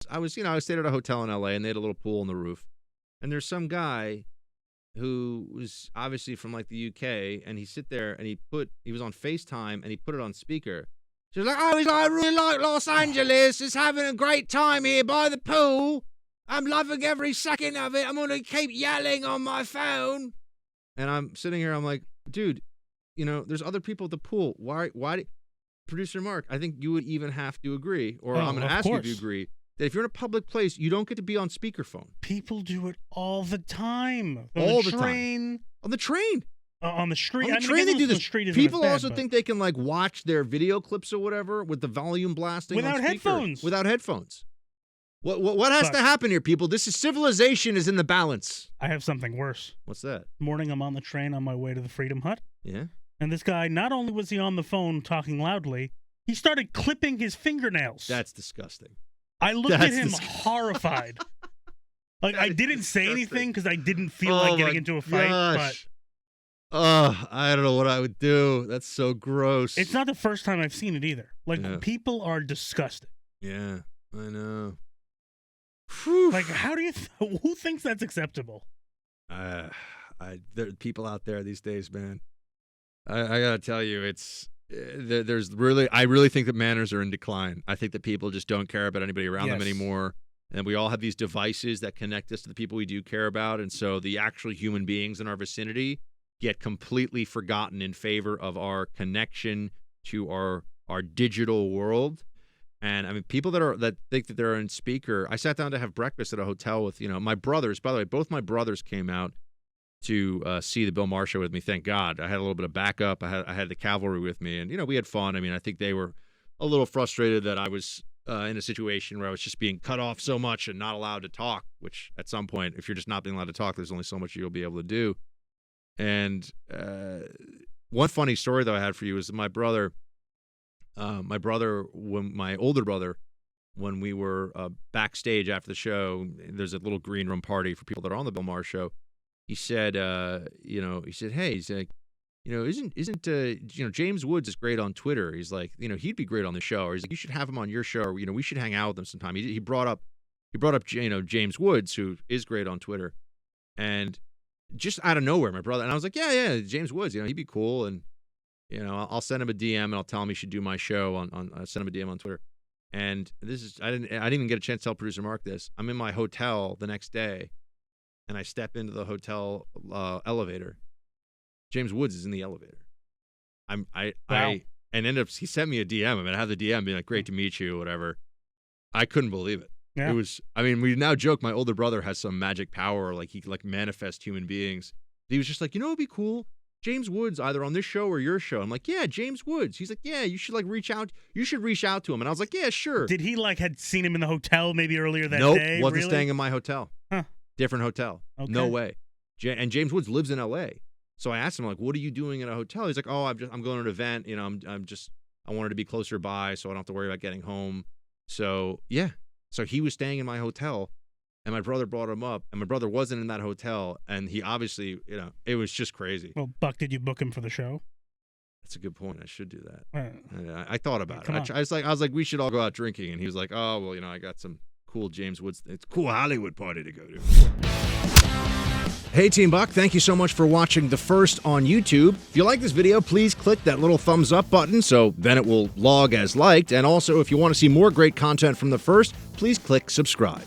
I stayed at a hotel in LA and they had a little pool on the roof. And there's some guy who was obviously from like the UK, and he sit there and he was on FaceTime and he put it on speaker. She was like, oh, I really like Los Angeles. It's having a great time here by the pool. I'm loving every second of it. I'm going to keep yelling on my phone. And I'm sitting here, I'm like, dude, there's other people at the pool. Why, Producer Mark, I think you would even have to agree, or I'm going to ask you if you agree, that if you're in a public place, you don't get to be on speakerphone. People do it all the time. On the train. On the train. On the street. On the train, they do this. People also think they can like watch their video clips or whatever with the volume blasting without headphones. Without headphones. What has to happen here, people? Civilization is in the balance. I have something worse. What's that? Morning, I'm on the train on my way to the Freedom Hut. Yeah. And this guy, not only was he on the phone talking loudly, he started clipping his fingernails. That's disgusting. I looked at him horrified. Like, I didn't say anything because I didn't feel like getting into a fight. Gosh. But I don't know what I would do. That's so gross. It's not the first time I've seen it either. Like, people are disgusting. Yeah, I know. Whew. Like, how do you who thinks that's acceptable? There are people out there these days, man. I gotta tell you, I really think that manners are in decline. I think that people just don't care about anybody around them anymore. And we all have these devices that connect us to the people we do care about. And so the actual human beings in our vicinity get completely forgotten in favor of our connection to our digital world. And I mean, people that think that they're in speaker. I sat down to have breakfast at a hotel with, my brothers. By the way, both my brothers came out to see the Bill Maher show with me. Thank God. I had a little bit of backup. I had the cavalry with me, and we had fun. I mean, I think they were a little frustrated that I was in a situation where I was just being cut off so much and not allowed to talk. Which at some point, if you're just not being allowed to talk, there's only so much you'll be able to do. And one funny story that I had for you is my older brother, when we were backstage after the show, there's a little green room party for people that are on the Bill Maher show. He said, hey, he's like, isn't James Woods is great on Twitter. He's like, he'd be great on the show. Or he's like, you should have him on your show. Or, we should hang out with him sometime. He brought up James Woods, who is great on Twitter, and just out of nowhere, my brother and I was like, yeah, James Woods, he'd be cool, and I'll send him a DM and I'll tell him he should do my show I'll send him a DM on Twitter. And I didn't even get a chance to tell producer Mark this. I'm in my hotel the next day. And I step into the hotel elevator. James Woods is in the elevator. He sent me a DM. I mean, I have the DM being like, great to meet you, whatever. I couldn't believe it. Yeah. It was, we now joke my older brother has some magic power, like he like manifest human beings. He was just like, it'd be cool. James Woods, either on this show or your show. I'm like, yeah, James Woods. He's like, yeah, you should reach out. You should reach out to him. And I was like, yeah, sure. Did he had seen him in the hotel maybe earlier that day? Nope, wasn't staying in my hotel. Huh. Different hotel. Okay. No way. And James Woods lives in L.A. So I asked him, like, what are you doing in a hotel? He's like, oh, I'm going to an event. I wanted to be closer by so I don't have to worry about getting home. So, yeah. So he was staying in my hotel, and my brother brought him up, and my brother wasn't in that hotel, and he obviously, it was just crazy. Well, Buck, did you book him for the show? That's a good point. I should do that. I thought about it. I was like, we should all go out drinking, and he was like, oh, well, I got some cool James Woods. It's a cool Hollywood party to go to. Hey, Team Buck, thank you so much for watching The First on YouTube. If you like this video, please click that little thumbs up button so then it will log as liked. And also, if you want to see more great content from The First, please click subscribe.